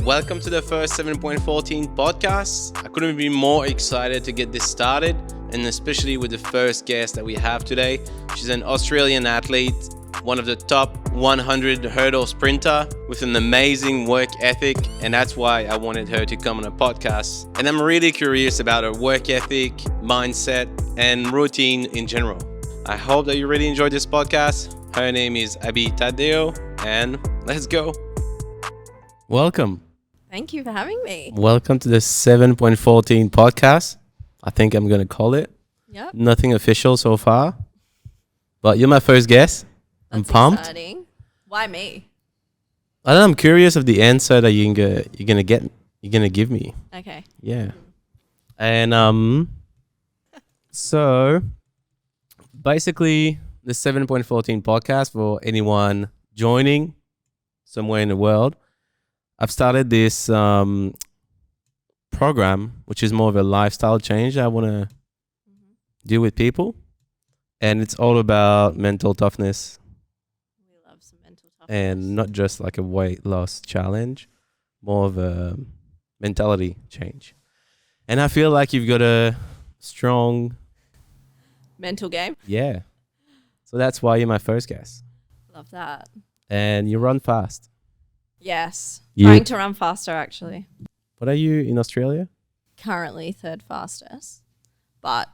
Welcome to the first 7.14 podcast. I couldn't be more excited to get this started, and especially with the first guest that we have today. She's an Australian athlete, one of the top 100 hurdle sprinter with an amazing work ethic, and that's why I wanted her to come on a podcast. And I'm really curious about her work ethic, mindset, and routine in general. I hope that you really enjoyed this podcast. Her name is Abbie Taddeo, and let's go. Welcome. Thank you for having me. Welcome to the 7.14 podcast. I think I'm going to call it. Yep. Nothing official so far, but you're my first guest. I'm pumped. Exciting. Why me? I'm curious of the answer that you're gonna give me. Okay. Yeah. And so basically the 7.14 podcast for anyone joining somewhere in the world. I've started this program, which is more of a lifestyle change I want to do with people. And it's all about mental toughness. We love some mental toughness. And not just like a weight loss challenge, more of a mentality change. And I feel like you've got a strong mental game. Yeah. So that's why you're my first guest. Love that. And you run fast. Yes. Trying to run faster, actually. What are you in Australia? Currently third fastest, but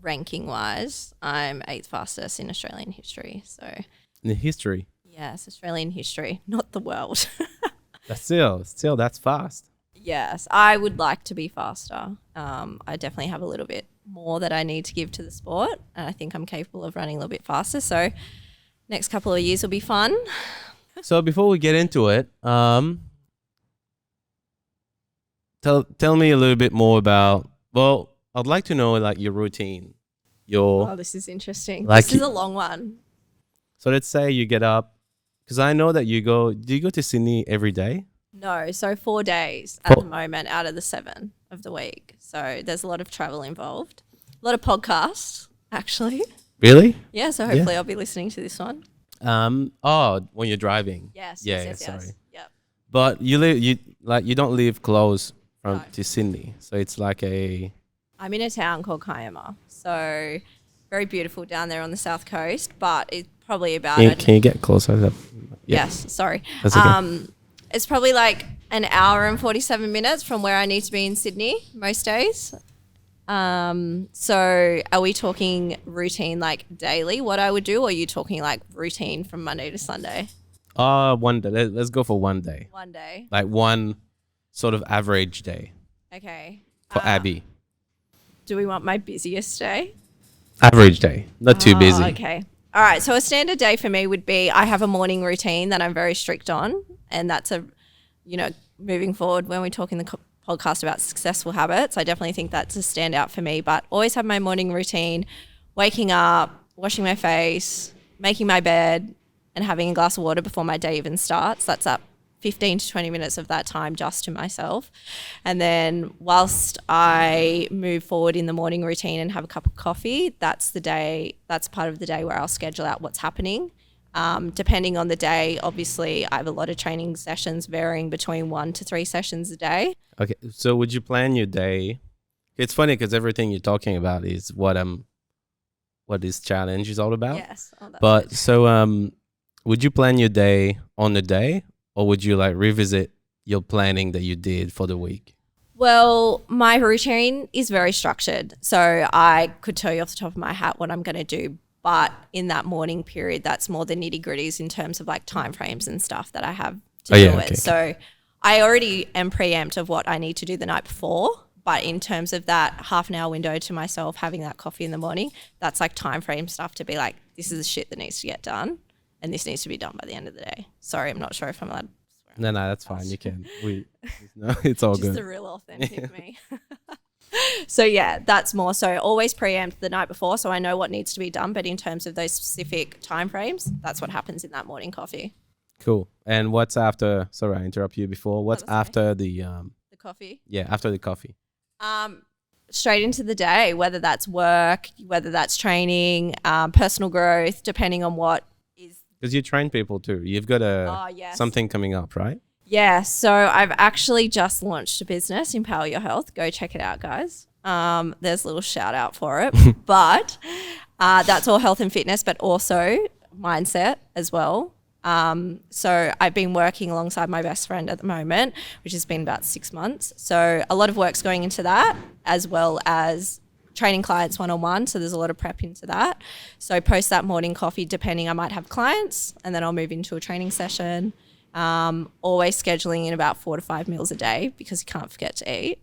ranking wise, I'm eighth fastest in Australian history. So In history? yes, Australian history, not the world. That's still that's fast. Yes, I would like to be faster. I definitely have a little bit more that I need to give to the sport, and I think I'm capable of running a little bit faster. So next couple of years will be fun. So before we get into it, tell me a little bit more about, well, I'd like to know like your routine. Oh, this is interesting. Like this is a long one. So let's say you get up, because I know that do you go to Sydney every day? No, so 4 days at the moment out of the 7 of the week. So there's a lot of travel involved. A lot of podcasts, actually. Really? Yeah, so hopefully I'll be listening to this one. When you're driving. Yes. Sorry. Yep. But you don't live close to Sydney. So it's like I'm in a town called Kiama. So very beautiful down there on the south coast, but it's probably about Can you get closer? Yeah. Yes, sorry. That's okay. It's probably like an hour and 47 minutes from where I need to be in Sydney most days. So are we talking routine like daily, what I would do, or are you talking like routine from Monday to Sunday? 1 day. Let's go for 1 day. 1 day. Like one sort of average day. Okay. For Abbie. Do we want my busiest day? Average day. Not too busy. Okay. All right. So a standard day for me would be I have a morning routine that I'm very strict on. And that's moving forward when we talk in the podcast about successful habits, I definitely think that's a standout for me. But always have my morning routine, waking up, washing my face, making my bed, and having a glass of water before my day even starts. That's up 15 to 20 minutes of that time just to myself. And then whilst I move forward in the morning routine and have a cup of coffee, that's part of the day where I'll schedule out what's happening. Depending on the day, obviously, I have a lot of training sessions varying between 1 to 3 sessions a day. Okay, so would you plan your day? It's funny because everything you're talking about is what this challenge is all about. Yes. Oh, that's but good. so would you plan your day on the day, or would you like revisit your planning that you did for the week? Well, my routine is very structured. So I could tell you off the top of my hat what I'm going to do. But in that morning period, that's more the nitty gritties in terms of like timeframes and stuff that I have to do it. Okay. So I already am preempt of what I need to do the night before. But in terms of that half an hour window to myself, having that coffee in the morning, that's like timeframe stuff to be like, this is the shit that needs to get done. And this needs to be done by the end of the day. Sorry, I'm not sure if I'm allowed to swear. No, that's fine. You can. It's all Just good. the real authentic me. So yeah, that's more so always preempt the night before so I know what needs to be done. But in terms of those specific timeframes, that's what happens in that morning coffee. Cool. And what's after? Sorry, I interrupted you before. What's after the coffee? Yeah, after the coffee. Straight into the day, whether that's work, whether that's training, personal growth, depending on what is. Because you train people too. You've got something coming up, right? Yeah, so I've actually just launched a business, Empower Your Health. Go check it out, guys. There's a little shout out for it. But that's all health and fitness, but also mindset as well. So I've been working alongside my best friend at the moment, which has been about 6 months. So a lot of work's going into that, as well as training clients one-on-one. So there's a lot of prep into that. So post that morning coffee, depending, I might have clients and then I'll move into a training session. Always scheduling in about 4 to 5 meals a day because you can't forget to eat.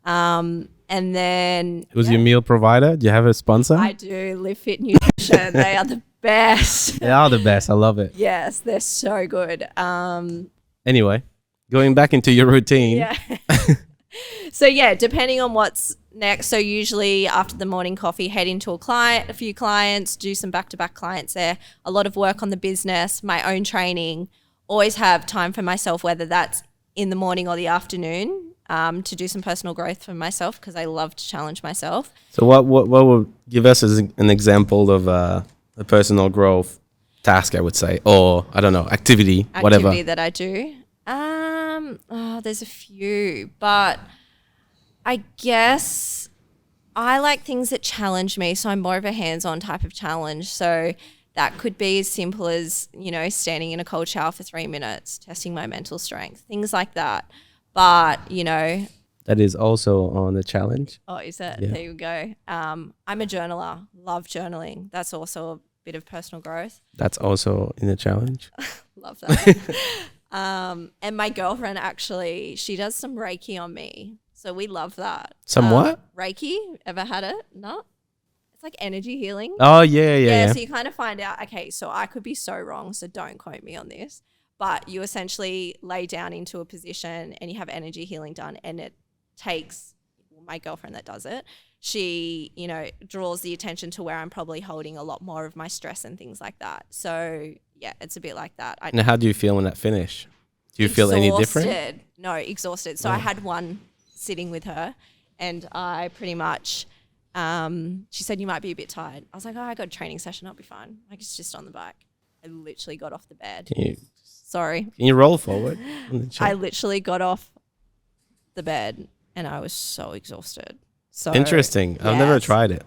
And then Who's your meal provider? Do you have a sponsor? I do. Live Fit Nutrition. They are the best. They are the best. I love it. Yes, they're so good. Anyway, going back into your routine. Yeah. So yeah, depending on what's next. So usually after the morning coffee, head into a few clients, do some back-to-back clients there. A lot of work on the business, my own training. Always have time for myself, whether that's in the morning or the afternoon, to do some personal growth for myself because I love to challenge myself. So what would give us as an example of a personal growth task, I would say, or I don't know, activity, whatever. Activity that I do. There's a few, but I guess I like things that challenge me. So I'm more of a hands-on type of challenge. So that could be as simple as, standing in a cold shower for 3 minutes, testing my mental strength, things like that. But, That is also on the challenge. Oh, is it? Yeah. There you go. I'm a journaler, love journaling. That's also a bit of personal growth. That's also in the challenge. Love that. And my girlfriend actually, she does some Reiki on me. So we love that. Some what? Reiki. Ever had it? No? It's like energy healing. Oh, yeah. So you kind of find out, okay, so I could be so wrong, so don't quote me on this. But you essentially lay down into a position and you have energy healing done, and it takes my girlfriend that does it. She, draws the attention to where I'm probably holding a lot more of my stress and things like that. So yeah, it's a bit like that. Now, how do you feel when that finish? Do you feel any different? No, exhausted. So I had one sitting with her, and I pretty much, she said, you might be a bit tired. I was like, I got a training session. I'll be fine. Like, it's just on the bike. I literally got off the bed. Sorry. Can you roll forward? I literally got off the bed and I was so exhausted. So interesting. I've never tried it.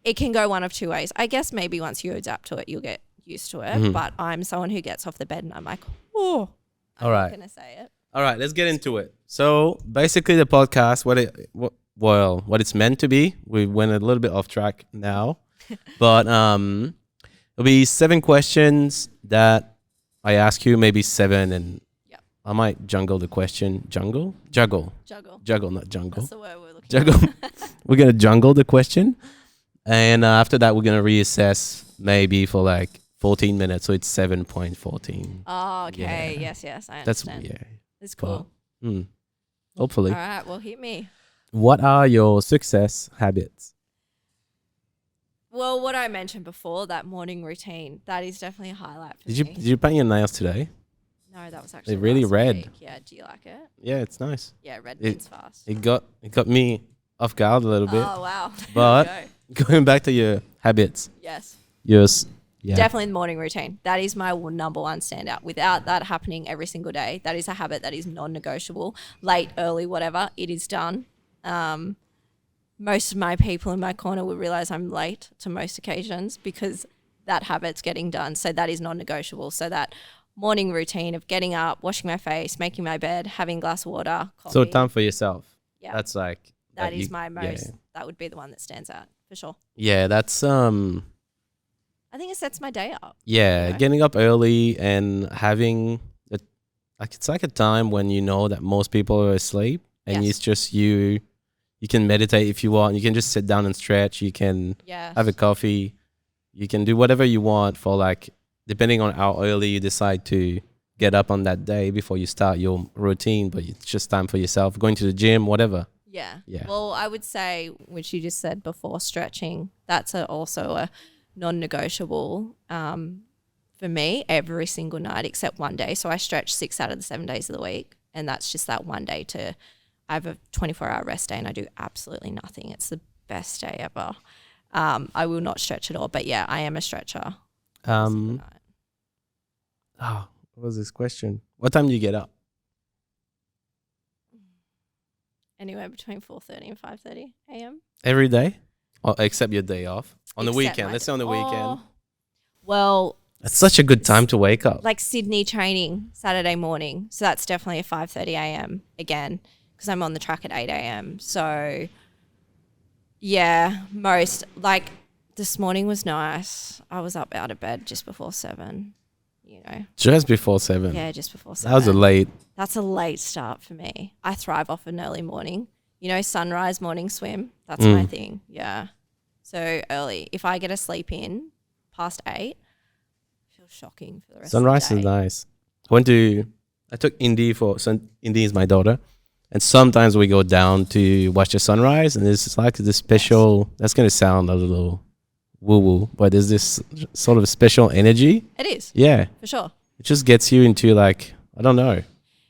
It can go one of two ways. I guess maybe once you adapt to it, you'll get used to it. But I'm someone who gets off the bed and I'm like, oh, I'm not going to say it. All right, let's get into it. So basically the podcast, what it's meant to be, we went a little bit off track now, but it'll be 7 questions that I ask you, maybe 7, and I might juggle the question. Juggle, not jungle. That's the word we're looking Juggle. We're going to jungle the question. And after that, we're going to reassess maybe for like 14 minutes. So it's 7.14. Oh, okay. Yeah. Yes. I understand. It's cool. Hopefully. All right. Well, hit me. What are your success habits? Well, what I mentioned before, that morning routine, that is definitely a highlight for me. Did you paint your nails today? No, that was actually They're really last red. week. Yeah, do you like it? Yeah, it's nice. Yeah, red means fast. It got me off guard a little bit. Oh, wow. But going back to your habits. Yes. Yours. Yeah. Definitely the morning routine. That is my number one standout. Without that happening every single day, that is a habit that is non-negotiable. Late, early, whatever, it is done. Most of my people in my corner will realize I'm late to most occasions because that habit's getting done. So that is non-negotiable. So that morning routine of getting up, washing my face, making my bed, having a glass of water, coffee. So time for yourself. Yeah. That's like. That is my most, that would be the one that stands out for sure. Yeah, that's I think it sets my day up. Yeah, getting up early and having it's like a time when you know that most people are asleep and it's just you can meditate if you want. You can just sit down and stretch. You can have a coffee. You can do whatever you want for like, depending on how early you decide to get up on that day before you start your routine, but it's just time for yourself, going to the gym, whatever. Yeah. Well, I would say, which you just said before, stretching, that's also a non-negotiable for me every single night except one day. So I stretch 6 out of the 7 days of the week, and that's just that one day I have a 24-hour rest day and I do absolutely nothing. It's the best day ever. I will not stretch at all, but yeah, I am a stretcher. What was this question? What time do you get up? Anywhere between 4:30 and 5:30 a.m. Every day? Oh, except your day off. On the Except weekend. my Let's say on the weekend. Oh, well, That's such a good time to wake up. like Sydney training Saturday morning. So that's definitely a 5:30 a.m. again because I'm on the track at 8 a.m. So yeah, most like this morning was nice. I was up out of bed just before 7, you know. Just before 7. Yeah, just before 7. That was a late. That's a late start for me. I thrive off an early morning. You know, sunrise morning swim. That's my thing. Yeah. So early. If I get a sleep in past 8, feels shocking for the rest Sunrise of the is day. nice. I took Indy Indy is my daughter. And sometimes we go down to watch the sunrise, and it's like this special, that's going to sound a little woo-woo, but there's this sort of special energy. It is. Yeah. For sure. It just gets you into like, I don't know,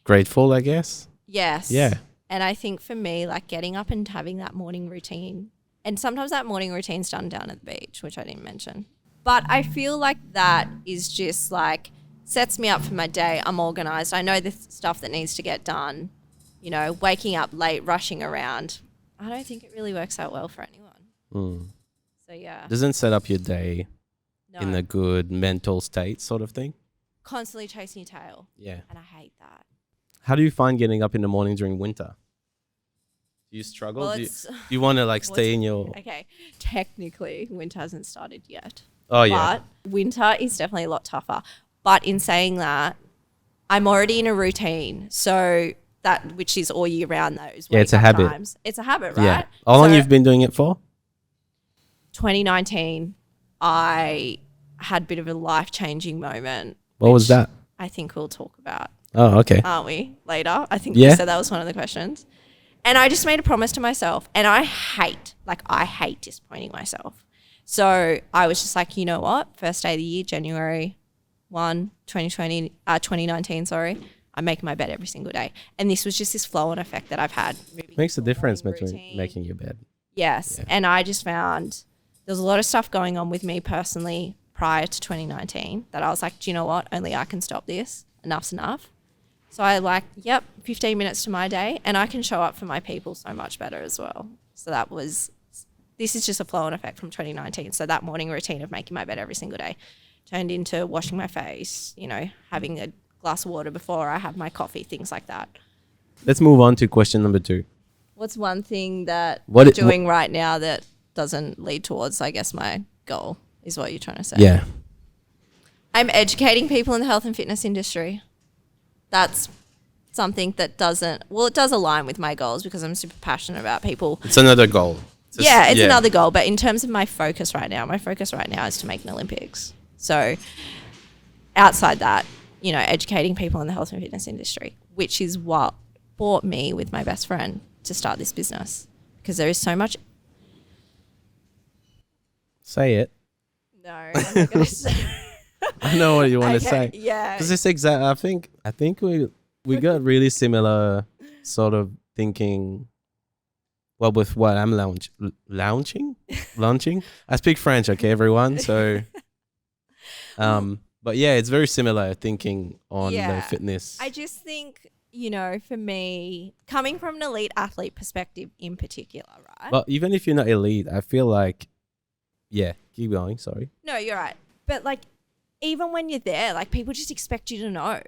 grateful, I guess. Yes. Yeah. And I think for me, like getting up and having that morning routine, and sometimes that morning routine's done down at the beach, which I didn't mention. But I feel like that is just like sets me up for my day. I'm organized. I know the stuff that needs to get done. You know, waking up late, rushing around. I don't think it really works out well for anyone. So yeah. Doesn't set up your day No. in a good mental state sort of thing. Constantly chasing your tail. Yeah. And I hate that. How do you find getting up in the morning during winter? Do you struggle? Well, do you want to like stay in your... Okay. Technically, winter hasn't started yet. Oh, yeah. But winter is definitely a lot tougher. But in saying that, I'm already in a routine. So that, which is all year round, those Yeah, it's a wake-up habit. times. It's a habit, right? Yeah. How long So you've been doing it for? 2019, I had a bit of a life-changing moment. What was which that? I think we'll talk about, Oh, okay. aren't we, later? I think Yeah. you said that was one of the questions. And I just made a promise to myself, and I hate disappointing myself. So I was just like, you know what? First day of the year, January 1, 2019, sorry. I'm making my bed every single day. And this was just this flow-on effect that I've had. Makes a difference morning between routine. making your bed. Yes. Yeah. And I just found there's a lot of stuff going on with me personally prior to 2019 that I was like, do you know what? Only I can stop this. Enough's enough. So I 15 minutes to my day, and I can show up for my people so much better as well. So this is just a flow-on effect from 2019. So that morning routine of making my bed every single day turned into washing my face, you know, having a glass of water before I have my coffee, things like that. Let's move on to question number 2. What's one thing that What you're it- doing right now that doesn't lead towards, I guess, my goal is what you're trying to say? Yeah. I'm educating people in the health and fitness industry. That's something that it does align with my goals because I'm super passionate about people. It's another goal. It's another goal. But in terms of my focus right now is to make an Olympics. So outside that, you know, educating people in the health and fitness industry, which is what brought me with my best friend to start this business because there is so much. Say it. No, I'm not going to say. I know what you want to Okay, say. yeah. Because it's exact. I think we got really similar sort of thinking. Well, with what I'm launching. I speak French, okay, everyone. So, but yeah, it's very similar thinking on the fitness. I just think, you know, for me, coming from an elite athlete perspective in particular, right? Well, even if you're not elite, I feel like, yeah, keep going. Sorry. No, you're right. But like, even when you're there, like people just expect you to know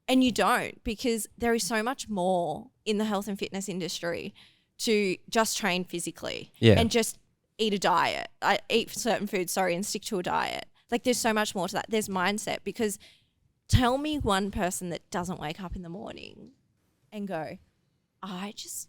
and you don't because there is so much more in the health and fitness industry to just train physically and just eat a diet. I eat certain foods, and stick to a diet. Like there's so much more to that. There's mindset because tell me one person that doesn't wake up in the morning and go, I just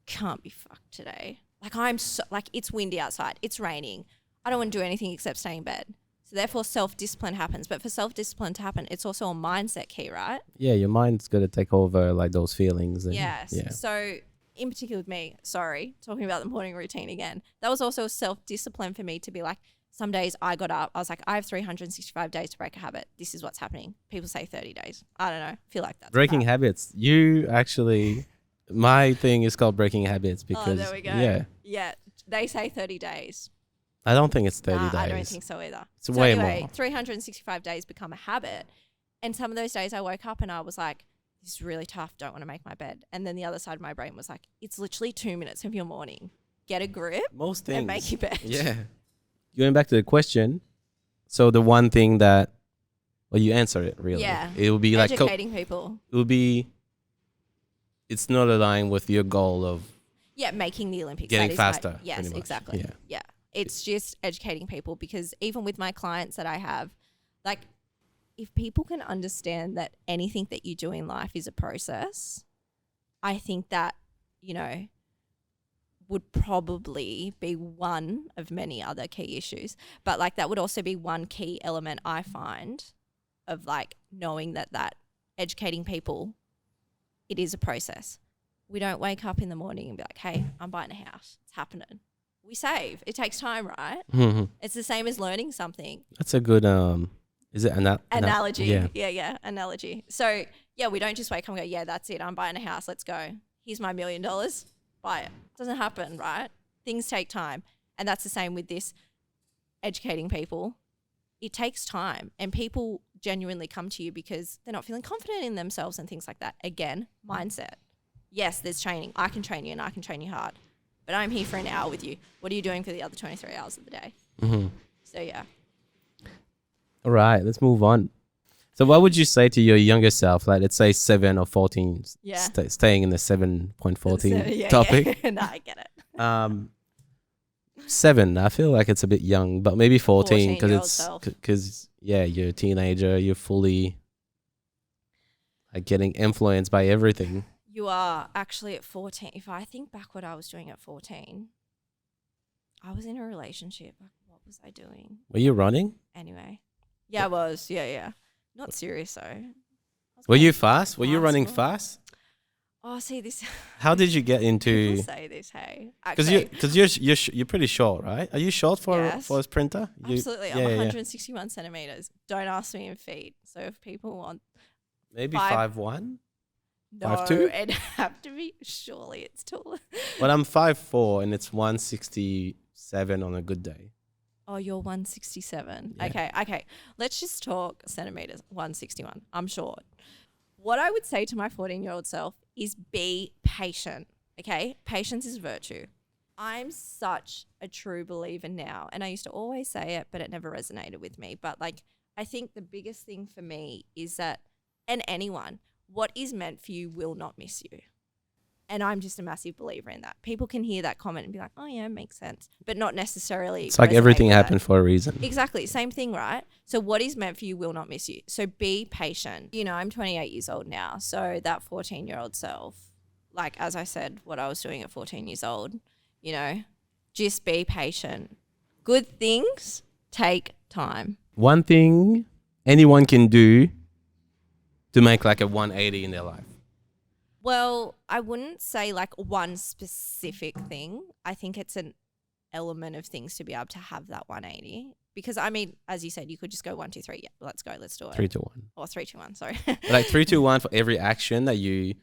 can't be fucked today. Like it's windy outside. It's raining. I don't want to do anything except stay in bed. So therefore self-discipline happens. But for self-discipline to happen, it's also a mindset key, right? Yeah, your mind's got to take over like those feelings. And, Yes. Yeah. So in particular with me, talking about the morning routine again, that was also a self-discipline for me to be like, some days I got up, I was like, I have 365 days to break a habit. This is what's happening. People say 30 days. I don't know. I feel like that's Breaking crap. habits. You actually, my thing is called breaking habits because, there we go. yeah, Yeah. They say 30 days. I don't think it's 30 days. I don't think so either. It's way anyway, more. 365 days become a habit. And some of those days I woke up and I was like, this is really tough, don't want to make my bed. And then the other side of my brain was like, it's literally 2 minutes of your morning. Get a grip Most things. and make your bed. Yeah. Going back to the question, so the one thing that, well, you answer it really. Yeah. It will be like educating people. It will be. It's not aligned with your goal of Making the Olympics. getting that is faster. yes, pretty much. exactly. Yeah. It's just educating people, because even with my clients that I have, like, if people can understand that anything that you do in life is a process, I think that, you know, would probably be one of many other key issues. But like that would also be one key element I find of like knowing that educating people, it is a process. We don't wake up in the morning and be like, hey, I'm buying a house. It's happening. We save. It takes time, right? Mm-hmm. It's the same as learning something. That's a good is it analogy? Yeah. Analogy. So yeah, we don't just wake up and go, yeah, that's it. I'm buying a house. Let's go. Here's my $1 million. Buy it. Doesn't happen, right? Things take time. And that's the same with this educating people. It takes time, and people genuinely come to you because they're not feeling confident in themselves and things like that. Again, mindset. Yes, there's training. I can train you and I can train you hard, but I'm here for an hour with you. What are you doing for the other 23 hours of the day? Mm-hmm. So yeah. All right, let's move on. So what would you say to your younger self, like let's say 7 or 14, staying in the 7.14 topic? Yeah. No, I get it. 7, I feel like it's a bit young, but maybe 14 because you're a teenager, you're fully like getting influenced by everything. You are actually at 14. If I think back what I was doing at 14, I was in a relationship. Like, what was I doing? Were you running? Anyway. Yeah, I was. Yeah. Not serious though. Were you fast? Were you running fast? Oh, see this. How did you get into? People say this, hey. Because you're pretty short, right? Are you short for a sprinter? Absolutely. I'm 161 centimeters. Don't ask me in feet. So if people want maybe 5'1", no, 5'2", it'd have to be. Surely it's taller. But I'm 5'4", and it's 167 on a good day. Oh, you're 167. Yeah. Okay. Let's just talk centimeters. 161. I'm short. What I would say to my 14-year-old self is be patient, okay? Patience is virtue. I'm such a true believer now, and I used to always say it, but it never resonated with me. But like, I think the biggest thing for me is that, and anyone, what is meant for you will not miss you. And I'm just a massive believer in that. People can hear that comment and be like, oh yeah, it makes sense, but not necessarily. It's like everything happened for a reason. Exactly. Same thing, right? So what is meant for you will not miss you. So be patient. You know, I'm 28 years old now. So that 14-year-old self, like, as I said, what I was doing at 14 years old, you know, just be patient. Good things take time. One thing anyone can do to make like a 180 in their life. Well, I wouldn't say like one specific thing. I think it's an element of things to be able to have that 180. Because I mean, as you said, you could just go 1, 2, 3. Yeah, let's go. Let's do it. 3, 2, 1. Or 3, 2, 1. Sorry. Like 3, 2, 1 for every action that you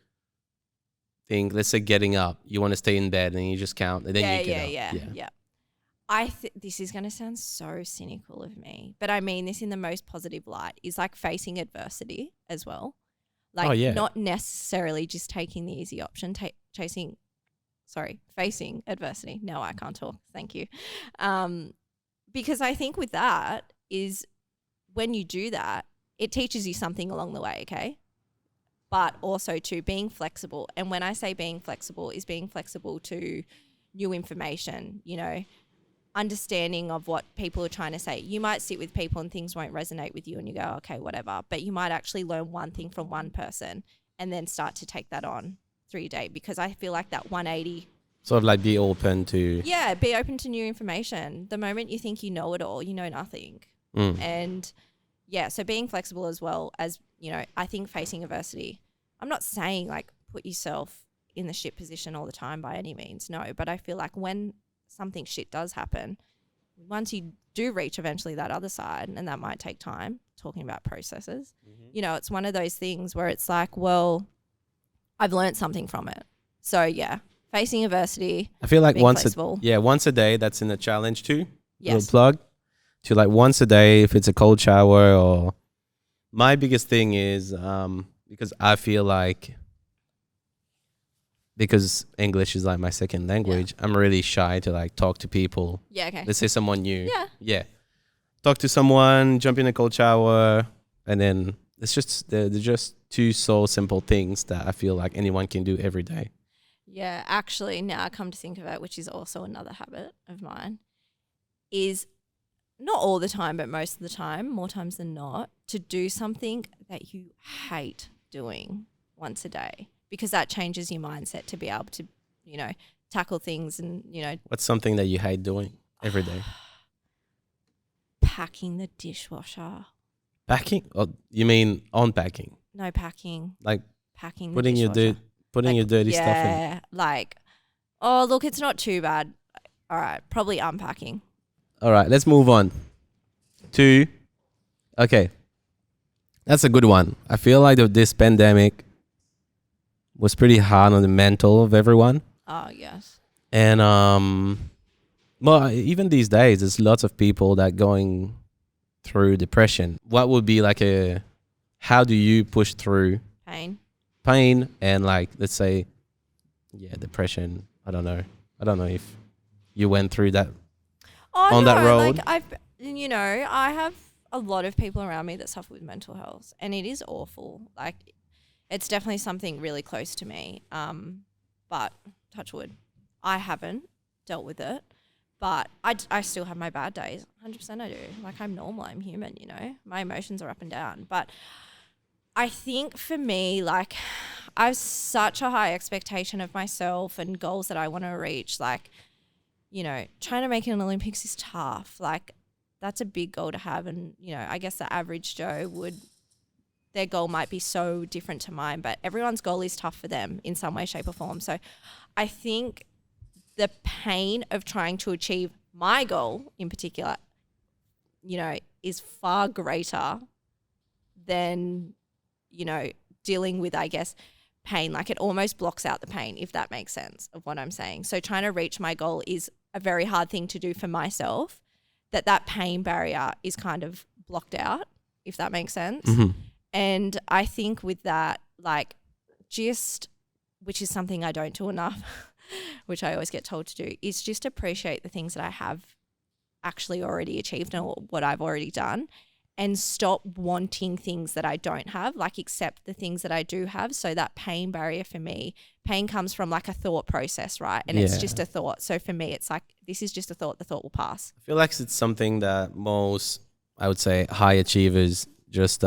think. Let's say getting up, you want to stay in bed, and you just count, and then you get up. Yeah. This is going to sound so cynical of me, but I mean this in the most positive light. Is like facing adversity as well. Like not necessarily just taking the easy option, facing adversity. No, I can't talk. Thank you. Because I think with that is when you do that, it teaches you something along the way, okay? But also to being flexible. And when I say being flexible is being flexible to new information, you know, understanding of what people are trying to say. You might sit with people and things won't resonate with you and you go, okay, whatever. But you might actually learn one thing from one person and then start to take that on through your day, because I feel like that 180. Sort of like be open to. Yeah, be open to new information. The moment you think you know it all, you know nothing. And yeah, so being flexible as well as, you know, I think facing adversity. I'm not saying like put yourself in the shit position all the time by any means, no. But I feel like when something shit does happen, once you do reach eventually that other side, and that might take time, talking about processes, you know, it's one of those things where it's like, well, I've learned something from it. So yeah, facing adversity. I feel like once a day, that's in the challenge too. Yes. Little plug to like once a day, if it's a cold shower. Or my biggest thing is because because I feel like because English is like my second language, I'm really shy to like talk to people. Yeah, okay. Let's say someone new. Yeah. Yeah. Talk to someone, jump in a cold shower, and then it's just they're just two so simple things that I feel like anyone can do every day. Yeah, actually, now I come to think of it, which is also another habit of mine, is not all the time, but most of the time, more times than not, to do something that you hate doing once a day, because that changes your mindset to be able to, you know, tackle things and, you know. What's something that you hate doing every day? Packing the dishwasher. Packing? Oh, you mean unpacking? No, packing. Like Packing the putting dishwasher. your dirty stuff in. Yeah, like, oh, look, it's not too bad. All right, probably unpacking. All right, let's move on to, okay, that's a good one. I feel like this pandemic was pretty hard on the mental of everyone. Oh, yes. And, well, even these days, there's lots of people that going through depression. What would be like how do you push through pain and like, let's say, depression? I don't know if you went through that. Oh, on no, that road? like I have a lot of people around me that suffer with mental health, and it is awful. Like, it's definitely something really close to me. But touch wood, I haven't dealt with it, but I still have my bad days. 100% I do. Like, I'm normal. I'm human, you know. My emotions are up and down. But I think for me, like, I have such a high expectation of myself and goals that I want to reach. Like, you know, trying to make it an Olympics is tough. Like, that's a big goal to have. And, you know, I guess the average Joe their goal might be so different to mine, but everyone's goal is tough for them in some way, shape or form. So I think the pain of trying to achieve my goal in particular, you know, is far greater than, you know, dealing with, I guess, pain. Like, it almost blocks out the pain, if that makes sense of what I'm saying. So trying to reach my goal is a very hard thing to do for myself, that pain barrier is kind of blocked out, if that makes sense. Mm-hmm. And I think with that, like, which is something I don't do enough, which I always get told to do, is just appreciate the things that I have actually already achieved and what I've already done, and stop wanting things that I don't have, like, accept the things that I do have. So that pain barrier for me, pain comes from like a thought process, right? And it's just a thought. So for me, it's like, this is just a thought. The thought will pass. I feel like it's something that most, I would say, high achievers just,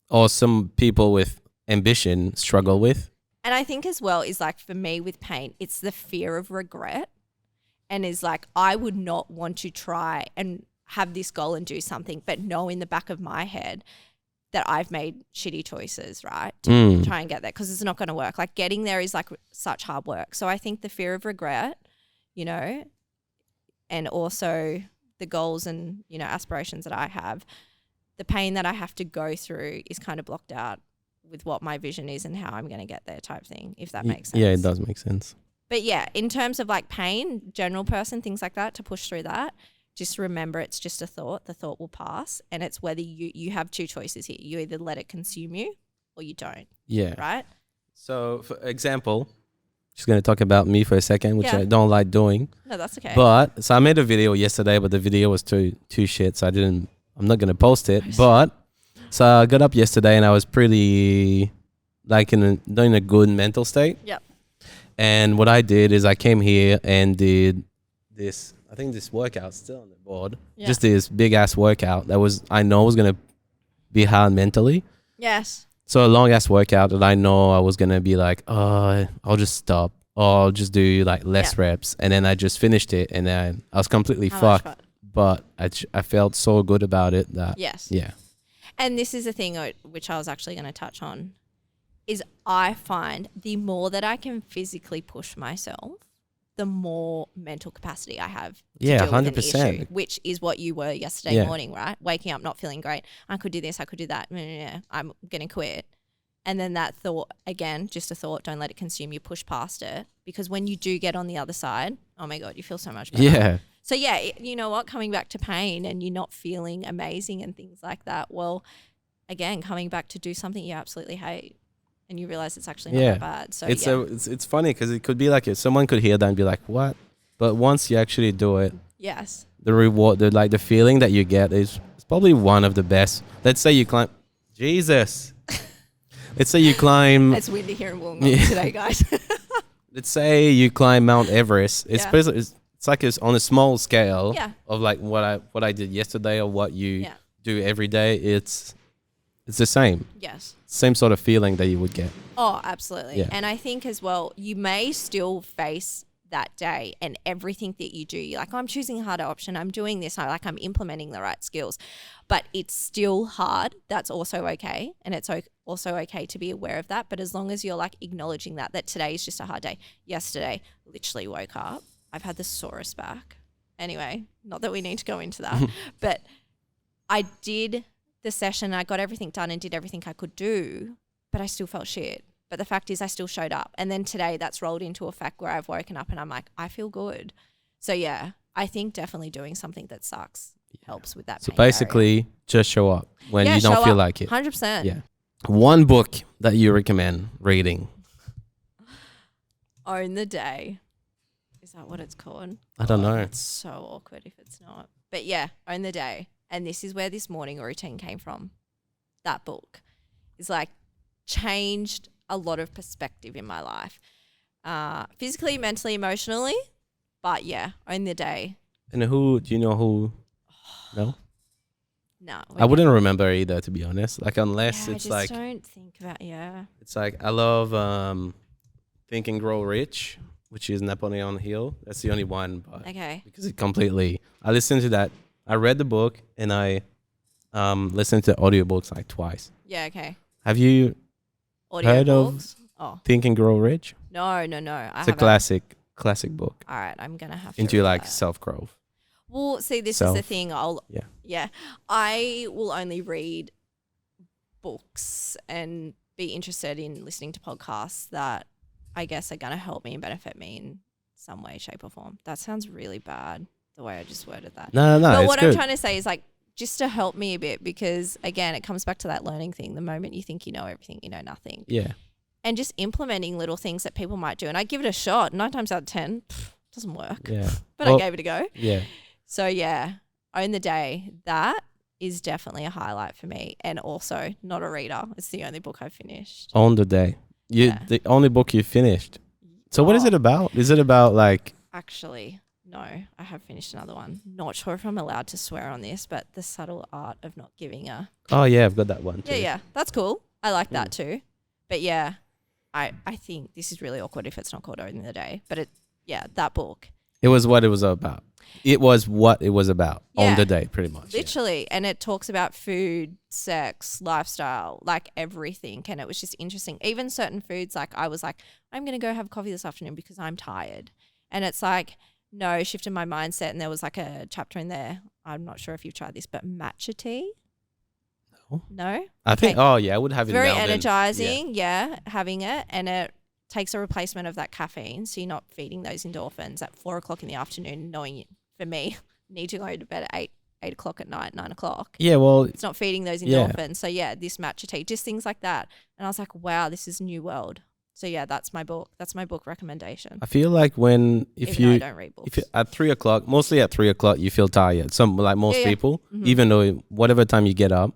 or some people with ambition struggle with. And I think as well is, like, for me with pain, it's the fear of regret, and is like, I would not want to try and have this goal and do something, but know in the back of my head that I've made shitty choices, right, to try and get there, because it's not going to work. Like, getting there is like such hard work. So I think the fear of regret, you know, and also the goals and, you know, aspirations that I have, the pain that I have to go through is kind of blocked out with what my vision is and how I'm going to get there, type thing, if that makes sense. Yeah, it does make sense. But yeah, in terms of like pain, general person, things like that, to push through that, just remember it's just a thought. The thought will pass, and it's whether you have two choices here. You either let it consume you or you don't. Yeah. Right? So, for example, just going to talk about me for a second, which I don't like doing. No, that's okay. But, so I made a video yesterday, but the video was too shit, so I'm not going to post it. But, so I got up yesterday and I was pretty, like, not in a good mental state. Yep. And what I did is I came here and did this, I think this workout's still on the board. Yeah. Just this big ass workout that I know was going to be hard mentally. Yes. So a long ass workout that I know I was going to be like, oh, I'll just stop. Or I'll just do like less reps. And then I just finished it and then I was completely fucked. But I felt so good about it that. Yes. Yeah. And this is the thing which I was actually going to touch on, is I find the more that I can physically push myself, the more mental capacity I have to deal 100%. With an issue, which is what you were yesterday morning, right? Waking up not feeling great. I could do this, I could do that. I'm going to quit. And then that thought, again, just a thought, don't let it consume you, push past it. Because when you do get on the other side, oh my God, you feel so much better. Yeah. So yeah, you know what, coming back to pain and you're not feeling amazing and things like that, well, again, coming back to do something you absolutely hate and you realize it's actually not that bad. So it's funny because it could be like if someone could hear that and be like, what? But once you actually do it, yes, the reward, the feeling that you get is probably one of the best. Let's say you climb, Jesus. Let's say you climb. It's windy here in Wollongong today, guys. Let's say you climb Mount Everest. It's like it's on a small scale of like what I did yesterday or what you do every day. It's the same. Yes. Same sort of feeling that you would get. Oh, absolutely. Yeah. And I think as well, you may still face that day and everything that you do. You're like, oh, I'm choosing a harder option. I'm doing this. I'm implementing the right skills. But it's still hard. That's also okay. And it's also okay to be aware of that. But as long as you're like acknowledging that today is just a hard day. Yesterday, literally woke up. I've had the sorest back. Anyway, not that we need to go into that. But I did the session. I got everything done and did everything I could do. But I still felt shit. But the fact is I still showed up. And then today that's rolled into a fact where I've woken up and I'm like, I feel good. So yeah, I think definitely doing something that sucks helps with that. So basically just show up when you don't feel like it. 100%. Yeah. One book that you recommend reading. Own the Day. Is that what it's called? I don't know. It's so awkward if it's not. But yeah, Own the Day. And this is where this morning routine came from. That book is like changed a lot of perspective in my life. Physically, mentally, emotionally. But yeah, Own the Day. And do you know who? No? No. I wouldn't remember either, to be honest. Like unless it's like. I just don't think about, It's like I love Think and Grow Rich, which is Napoleon Hill. That's the only one. But okay. Because I listened to that. I read the book and I listened to audiobooks like twice. Yeah, okay. Have you heard of Think and Grow Rich? No. It's a classic book. All right, I'm going to have to into like self-growth. Well, see, this is the thing. I will only read books and be interested in listening to podcasts that I guess are going to help me and benefit me in some way, shape or form. That sounds really bad, the way I just worded that. No. But what I'm trying to say is like, just to help me a bit, because again, it comes back to that learning thing. The moment you think you know everything, you know nothing. Yeah. And just implementing little things that people might do. And I give it a shot. 9 times out of 10, doesn't work. Yeah. But I gave it a go. Yeah. So yeah, Own the Day. That is definitely a highlight for me. And also not a reader. It's the only book I've finished. Own the Day. The only book you finished. So what is it about? Is it about like... Actually, no, I have finished another one. Not sure if I'm allowed to swear on this, but The Subtle Art of Not Giving a... Oh yeah, I've got that one too. Yeah. That's cool. I like that too. But yeah, I think this is really awkward if it's not called Own the Day. But that book. It was what it was about. It was what it was about on the day, pretty much. Literally. Yeah. And it talks about food, sex, lifestyle, like everything. And it was just interesting. Even certain foods, like I was like, I'm going to go have coffee this afternoon because I'm tired. And it's like, no, shifted my mindset. And there was like a chapter in there. I'm not sure if you've tried this, but matcha tea. No? I think, I would have it very now energizing, having it. And it takes a replacement of that caffeine. So you're not feeding those endorphins at 4 o'clock in the afternoon, knowing, for me, need to go to bed at 8 o'clock at night, 9 o'clock. Yeah, well. It's not feeding those endorphins. So this matcha tea, just things like that. And I was like, wow, this is a new world. So that's my book. That's my book recommendation. I feel like if you don't read books. If at 3 o'clock, mostly at 3 o'clock, you feel tired. Like most people, even though whatever time you get up,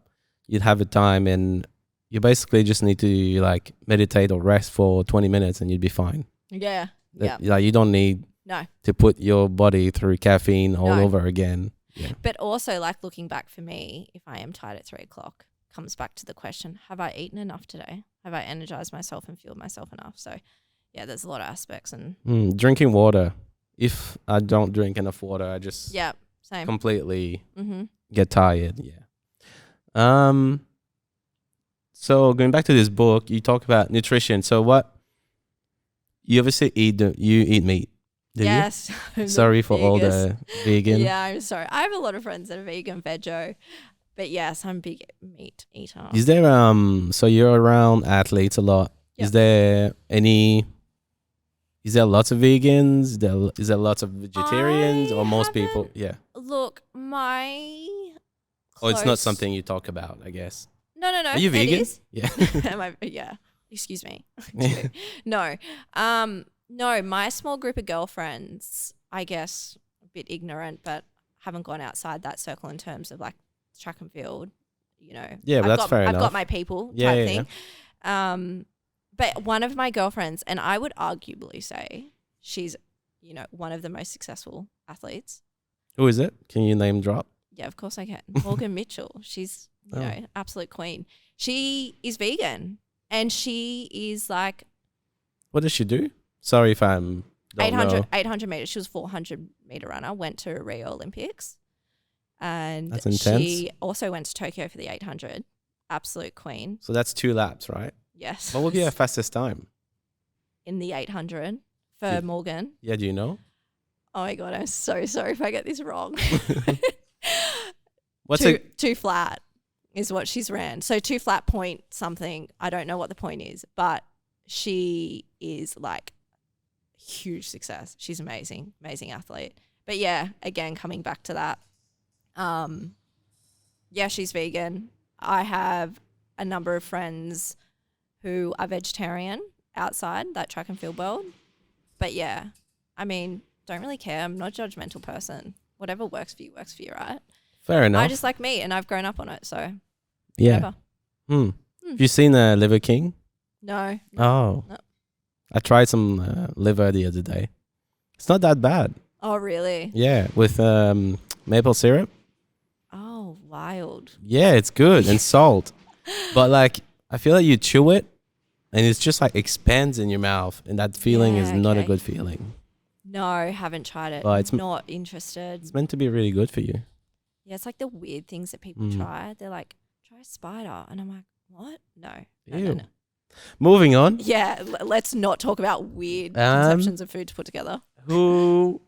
you'd have a time and you basically just need to like meditate or rest for 20 minutes and you'd be fine. Yeah. Like you don't need to put your body through caffeine all over again. Yeah. But also like looking back for me, if I am tired at 3 o'clock, comes back to the question, have I eaten enough today? Have I energized myself and fueled myself enough? So there's a lot of aspects. And drinking water. If I don't drink enough water, I just same. completely get tired. Yeah. So going back to this book, you talk about nutrition. So what you obviously you eat meat. Yes. Sorry for all the vegan. Yeah, I'm sorry. I have a lot of friends that are vegan, veggie. But yes, I'm a big meat eater. Is there so you're around athletes a lot. Yep. Is there lots of vegans? Is there lots of vegetarians or most people? Yeah. Look, Or it's not something you talk about, I guess. No. Are you vegan? It is. Yeah. Yeah. Excuse me. No. No, my small group of girlfriends, I guess a bit ignorant, but haven't gone outside that circle in terms of like track and field, you know. Yeah, but that's fair enough. I've got my people type thing. But one of my girlfriends, and I would arguably say she's, you know, one of the most successful athletes. Who is it? Can you name drop? Yeah, of course I can. Morgan Mitchell. She's, you know, absolute queen. She is vegan and she is like. What does she do? Sorry if I'm 800 meters. She was 400 meter runner, went to Rio Olympics. And that's intense. She also went to Tokyo for the 800. Absolute queen. So that's 2 laps, right? Yes. What would be her fastest time? In the 800 for Morgan. Yeah, do you know? Oh my God, I'm so sorry if I get this wrong. What's two flat is what she's ran. So 2 flat point something. I don't know what the point is, but she is like huge success. She's amazing athlete. But yeah, again, coming back to that. Yeah, she's vegan. I have a number of friends who are vegetarian outside that track and field world. But yeah, I mean, don't really care. I'm not a judgmental person. Whatever works for you, right? Fair enough. I just like meat and I've grown up on it, so yeah. Have you seen Liver King? No. Oh. No. I tried some liver the other day. It's not that bad. Oh, really? Yeah, with maple syrup. Oh, wild. Yeah, it's good and salt. But like, I feel like you chew it and it's just like expands in your mouth and that feeling is not a good feeling. No, haven't tried it. Well, it's not interested. It's meant to be really good for you. Yeah, it's like the weird things that people try. They're like, try spider. And I'm like, what? No. Moving on. Yeah, let's not talk about weird conceptions of food to put together. Who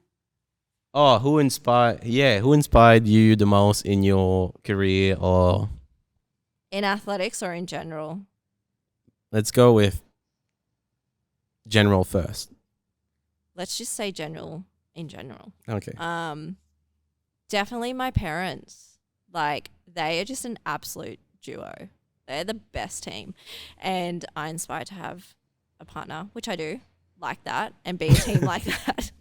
inspired you the most in your career or in athletics or in general? Let's go with general first. Let's just say in general. Okay. Definitely my parents. Like, they are just an absolute duo. They're the best team. And I inspire to have a partner, which I do, like that, and be a team like that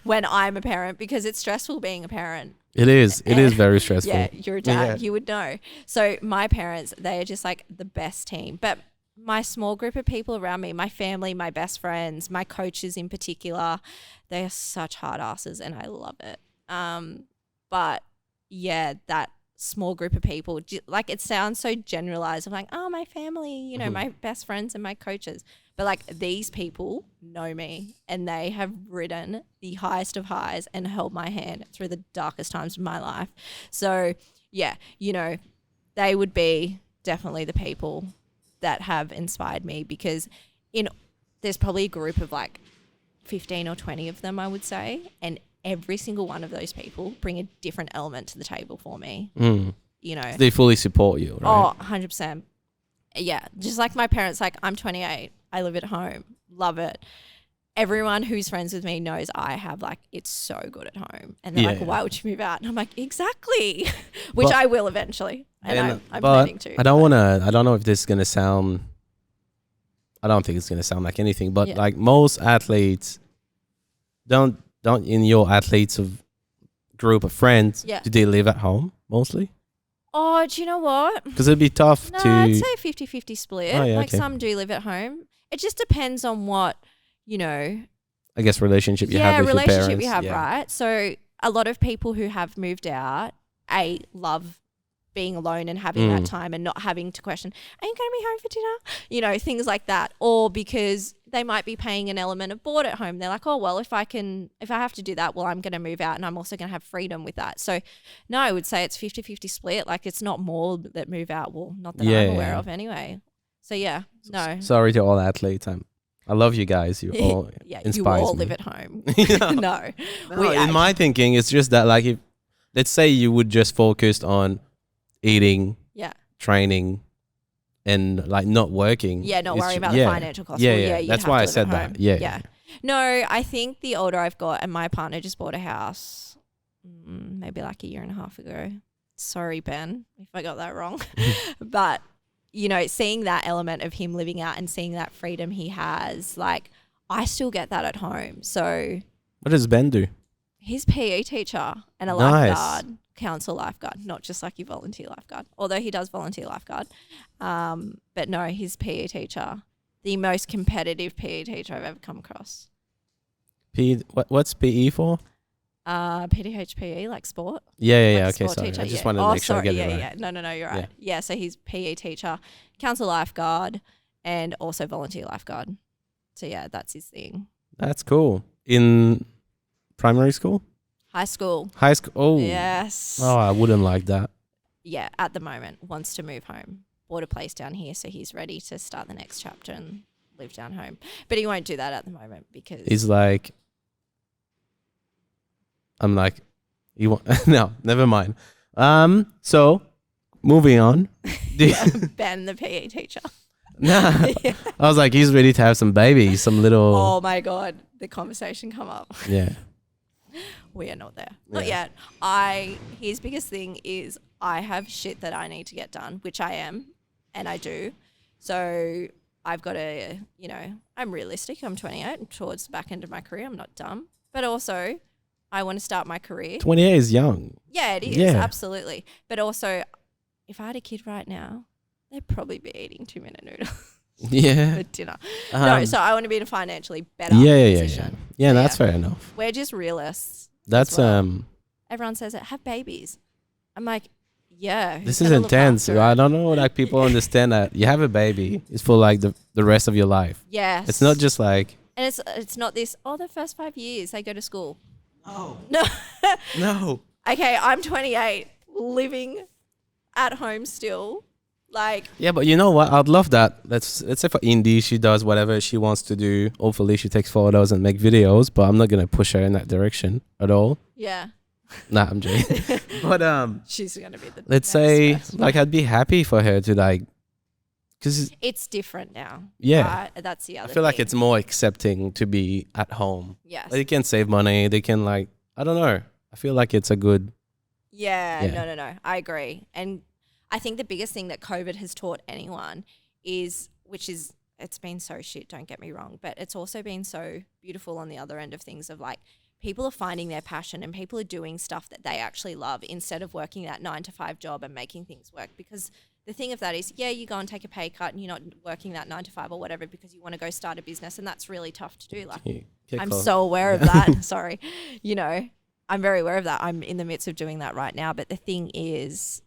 when I'm a parent, because it's stressful being a parent. It is. It is very stressful. Yeah, you're a dad. You would know. So my parents, they are just like the best team. But my small group of people around me, my family, my best friends, my coaches in particular, they are such hard asses and I love it. But yeah, that small group of people, like, it sounds so generalized. I'm like, oh, my family, you know, my best friends and my coaches. But like, these people know me and they have ridden the highest of highs and held my hand through the darkest times of my life. So yeah, you know, they would be definitely the people that have inspired me, because there's probably a group of like 15 or 20 of them, I would say, and every single one of those people bring a different element to the table for me. You know, they fully support you, right? Oh, 100%. Yeah, just like my parents, like, I'm 28, I live at home, love it. Everyone who's friends with me knows I have, like, it's so good at home. And they're like, why would you move out? And I'm like, exactly. Which I will eventually. And I'm planning to. I don't know if this is going to sound, I don't think it's going to sound like anything, but like most athletes don't in your athletes of group of friends, do they live at home mostly? Oh, do you know what? Because it'd be tough to... I'd say 50-50 split. Oh, yeah, like, some do live at home. It just depends on what, you know... I guess relationship you have with your parents. Yeah, relationship you have, right? So a lot of people who have moved out, love being alone and having that time and not having to question, are you going to be home for dinner? You know, things like that. Or because they might be paying an element of board at home. They're like, oh, well, if I have to do that, well, I'm going to move out and I'm also going to have freedom with that. So no, I would say it's 50-50 split. Like, it's not more that move out. Well, not that I'm aware of anyway. So yeah, no. Sorry to all athletes. I love you guys. You all inspire me. You all live at home. No. In my thinking, it's just that, like, if, let's say you would just focus on eating, training, and like not working. Yeah, not worrying about the financial costs. Yeah. That's why I said that. Yeah. No, I think the older I've got, and my partner just bought a house maybe like a year and a half ago. Sorry, Ben, if I got that wrong. But you know, seeing that element of him living out and seeing that freedom he has, like I still get that at home. So What does Ben do? he's PE teacher and a Nice. lifeguard, council lifeguard, not just like your volunteer lifeguard, although he does volunteer lifeguard. But no, he's PE teacher, the most competitive PE teacher I've ever come across. What's PE for? PDHPE, like sport. Yeah. Like Okay, sport sorry. teacher, I just yeah. wanted to make sure I get yeah, it right. Yeah, no, you're right. Yeah, so he's PE teacher, council lifeguard, and also volunteer lifeguard. So yeah, that's his thing. That's cool. In primary school? High school. High school? Oh. Yes. Oh, I wouldn't like that. Yeah, at the moment, wants to move home. Bought a place down here, so he's ready to start the next chapter and live down home. But he won't do that at the moment because He's like, I'm like, you want? No, never mind. So moving on. Ben, the PE teacher. Nah, Yeah. I was like, he's ready to have some babies, some little. Oh my God, the conversation come up. Yeah. We are not there. Not yet. His biggest thing is I have shit that I need to get done, which I am, and I do. So I've got to, you know, I'm realistic. I'm 28. I'm towards the back end of my career. I'm not dumb. But also, I want to start my career. 28 is young. Yeah, it is. Yeah. Absolutely. But also, if I had a kid right now, they'd probably be eating 2-minute noodles Yeah. for dinner. No, so I want to be in a financially better Yeah. position. Yeah, So, that's fair enough. We're just realists. That's well. Everyone says it, have babies. I'm like, yeah. who's this is gonna look intense. after it? I don't know, like people understand that you have a baby. It's for like the rest of your life. Yes. It's not just like And it's not this, the first 5 years they go to school. oh No. no. Okay, I'm 28, living at home still. Like, Yeah, but you know what? I'd love that. Let's say for Indy, she does whatever she wants to do. Hopefully, she takes photos and make videos. But I'm not gonna push her in that direction at all. yeah. Nah, I'm joking. But She's going to be the let's next say person. like I'd be happy for her to like, cause It's different now. yeah, Right? That's the I other feel like thing. it's more accepting to be at home. Yes. They can save money. They can like I don't know. I feel like it's a good. Yeah, Yeah. no. I agree. And I think the biggest thing that COVID has taught anyone is, it's been so shit, don't get me wrong, but it's also been so beautiful on the other end of things of like, people are finding their passion and people are doing stuff that they actually love instead of working that 9-to-5 job and making things work. Because the thing of that is, yeah, you go and take a pay cut and you're not working that 9-to-5 or whatever because you want to go start a business, and that's really tough to do. Like, I'm so aware of that. Sorry. You know, I'm very aware of that. I'm in the midst of doing that right now. But the thing is,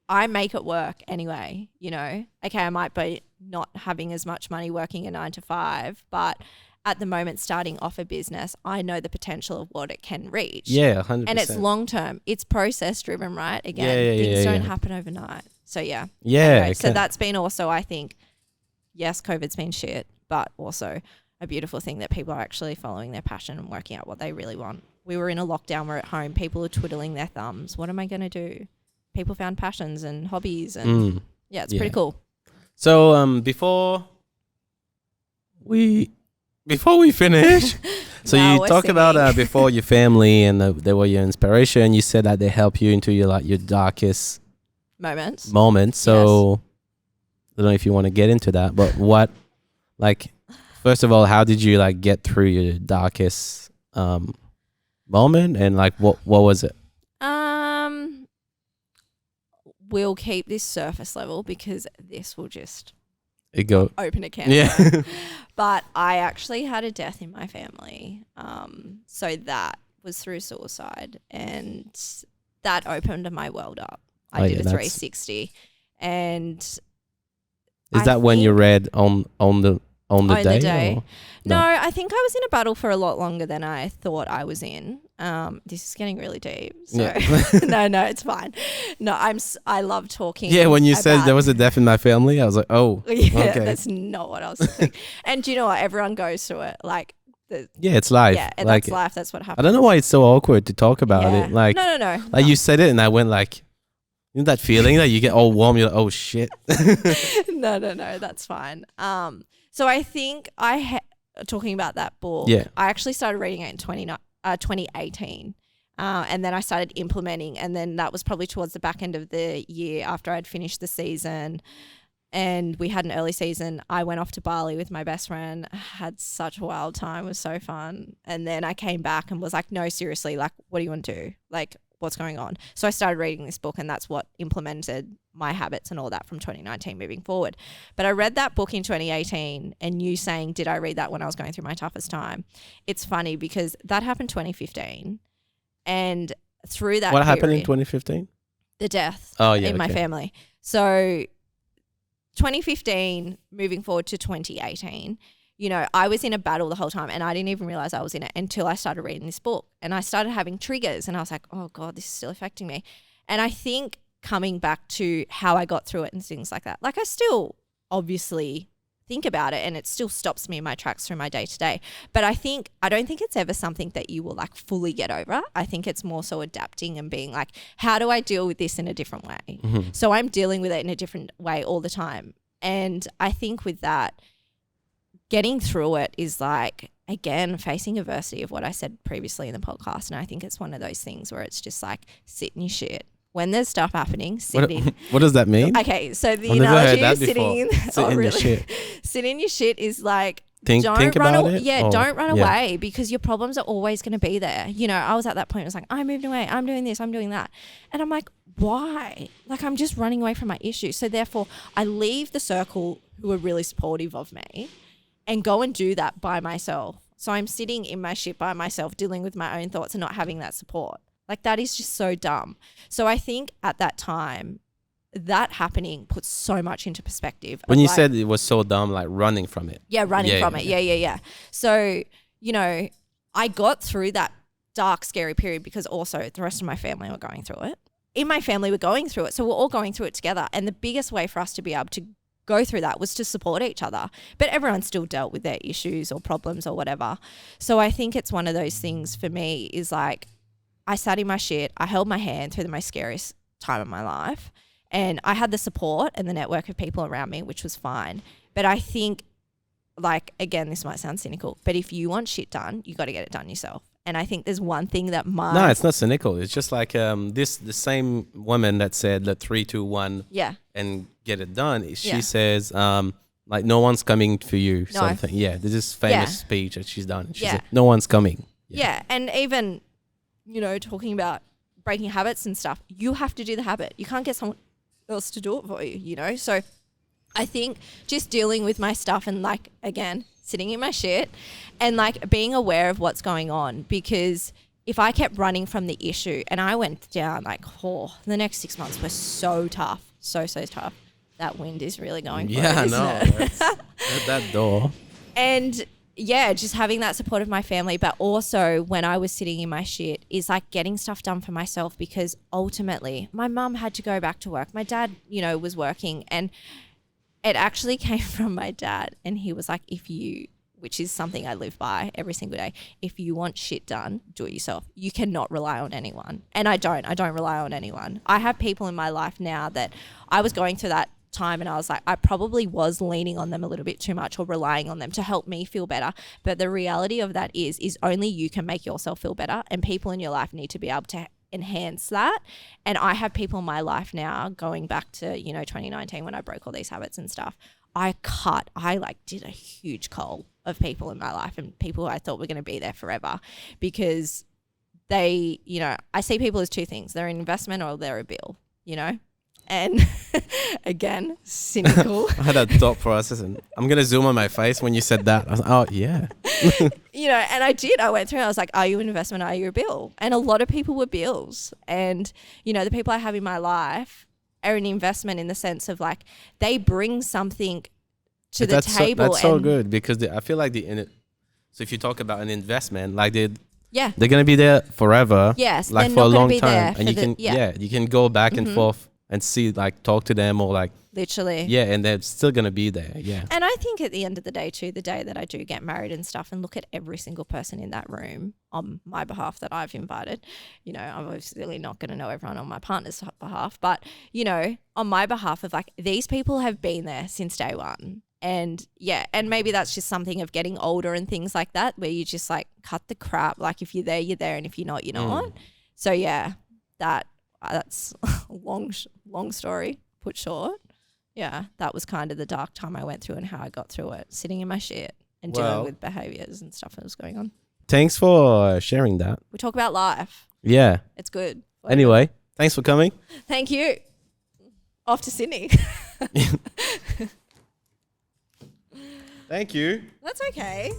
I make it work anyway, you know. Okay, I might be not having as much money working a 9-to-5, but at the moment starting off a business, I know the potential of what it can reach. Yeah, 100%. And it's long term. It's process driven, right? Again, Yeah, things don't yeah. happen overnight. So yeah. Yeah. Anyway, so okay. that's been also, I think, yes, COVID's been shit, but also a beautiful thing that people are actually following their passion and working out what they really want. We were in a lockdown, we're at home, people are twiddling their thumbs. What am I going to do? People found passions and hobbies and yeah, it's pretty cool. So before we finish, so Wow, you we're talk about singing. before your family and they were your inspiration. You said that they help you into your darkest Moments. moments. So I don't know if you want to get into that, but what, like, first of all, how did you like get through your darkest moment, and like what was it? We'll keep this surface level because this will just It go open a can. yeah. But I actually had a death in my family. So that was through suicide, and that opened my world up. I did a 360. And Is that when you read on the day? Or? No, I think I was in a battle for a lot longer than I thought I was in. This is getting really deep. So Yeah. no, it's fine. No, I love talking. Yeah, when you said about- there was a death in my family, I was like, oh, yeah, okay. that's not what I was thinking. And do you know what? Everyone goes through it. Like, Yeah, it's life. yeah, and like, that's life. That's what I happens. don't know why it's so awkward to talk about Yeah. it. Like, no. like you said it, and I went like, you know that feeling that you get all warm. You're like, oh shit. no, that's fine. So I think talking about that book, Yeah. I actually started reading it in 2018. And then I started implementing, and then that was probably towards the back end of the year after I'd finished the season. and we had an early season. I went off to Bali with my best friend, had such a wild time. It was so fun. And then I came back and was like, no, seriously, like, what do you want to do? Like, what's going on? So I started reading this book, and that's what implemented my habits and all that from 2019 moving forward. But I read that book in 2018, and you saying, did I read that when I was going through my toughest time? It's funny because that happened 2015. And through that What happened in 2015? The death in my family. So 2015 moving forward to 2018, you know, I was in a battle the whole time, and I didn't even realize I was in it until I started reading this book, and I started having triggers, and I was like, oh God, this is still affecting me. And I think coming back to how I got through it and things like that, like I still obviously think about it, and it still stops me in my tracks through my day to day. But I don't think it's ever something that you will like fully get over. I think it's more so adapting and being like, how do I deal with this in a different way? Mm-hmm. So I'm dealing with it in a different way all the time. And I think with that, getting through it is like, again, facing adversity of what I said previously in the podcast. And I think it's one of those things where it's just like, sit in your shit. When there's stuff happening, sit in. What does that mean? Okay, so the analogy of sitting in, your shit. Sit in your shit is like, think about it? Yeah, don't run away, because your problems are always going to be there. You know, I was at that point, it was like, I'm moving away, I'm doing this, I'm doing that. And I'm like, why? Like, I'm just running away from my issues. So therefore, I leave the circle who are really supportive of me and go and do that by myself. So I'm sitting in my shit by myself, dealing with my own thoughts and not having that support. Like, that is just so dumb. So I think at that time, that happening puts so much into perspective. When you said it was so dumb, like running from it. Yeah, running from it. Yeah. So, you know, I got through that dark, scary period because also the rest of my family were going through it. In my family, we're going through it. So we're all going through it together. And the biggest way for us to be able to go through that was to support each other. But everyone still dealt with their issues or problems or whatever. So I think it's one of those things for me is like, I sat in my shit. I held my hand through the most scariest time of my life. And I had the support and the network of people around me, which was fine. But I think, like, again, this might sound cynical, but if you want shit done, you got to get it done yourself. And I think there's one thing that No, it's not cynical. It's just like the same woman that said the 3, 2, 1 and get it done. She says, like, no one's coming for you. No. Something. Yeah, there's this famous speech that she's done. She said, no one's coming. Yeah, and even, you know, talking about breaking habits and stuff, you have to do the habit. You can't get someone else to do it for you, you know? So I think just dealing with my stuff and, like, again, sitting in my shit and, like, being aware of what's going on, because if I kept running from the issue and I went down, like, the next 6 months were so tough, so tough. That wind is really going for it, isn't it? At that door. And yeah, just having that support of my family, but also when I was sitting in my shit is like getting stuff done for myself, because ultimately my mum had to go back to work. My dad, you know, was working, and it actually came from my dad, and he was like, which is something I live by every single day, if you want shit done, do it yourself. You cannot rely on anyone. And I don't rely on anyone. I have people in my life now that I was going through that time and I was like, I probably was leaning on them a little bit too much or relying on them to help me feel better. But the reality of that is only you can make yourself feel better, and people in your life need to be able to enhance that. And I have people in my life now, going back to, you know, 2019 when I broke all these habits and stuff, I did a huge cull of people in my life, and people I thought were going to be there forever, because they, you know, I see people as two things. They're an investment or they're a bill, you know? And again, cynical. I had a thought process, and I'm going to zoom on my face when you said that. I was like, oh, yeah. You know, and I went through, I was like, are you an investment? Are you a bill? And a lot of people were bills. And, you know, the people I have in my life are an investment in the sense of, like, they bring something to the table. That's so good, because I feel like so if you talk about an investment, like they're going to be there forever. Yes. Like for a long time. And you can go back and forth and see, like, talk to them, or like literally. Yeah, and they're still going to be there. Yeah. And I think at the end of the day too, the day that I do get married and stuff, and look at every single person in that room on my behalf that I've invited, you know, I'm obviously not going to know everyone on my partner's behalf, but, you know, on my behalf of, like, these people have been there since day one. And yeah, and maybe that's just something of getting older and things like that, where you just, like, cut the crap. Like, if you're there, you're there, and if you're not, you're not. So yeah, that's a long story put short. yeah, that was kind of the dark time I went through and how I got through it, sitting in my shit and dealing Well- with behaviors and stuff that was going on. Thanks for sharing that. We talk about life. Yeah. It's good. Anyway, thanks for coming. Thank you. Off to Sydney. Thank you. That's okay.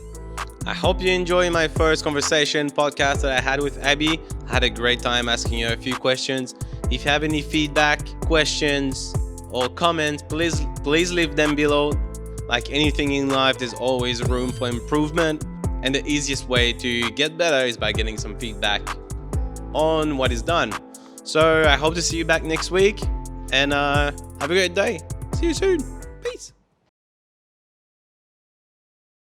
I hope you enjoy my first conversation podcast that I had with Abbie. I had a great time asking her a few questions. If you have any feedback, questions, or comments, please leave them below. Like anything in life, there's always room for improvement. And the easiest way to get better is by getting some feedback on what is done. So I hope to see you back next week. And have a great day. See you soon.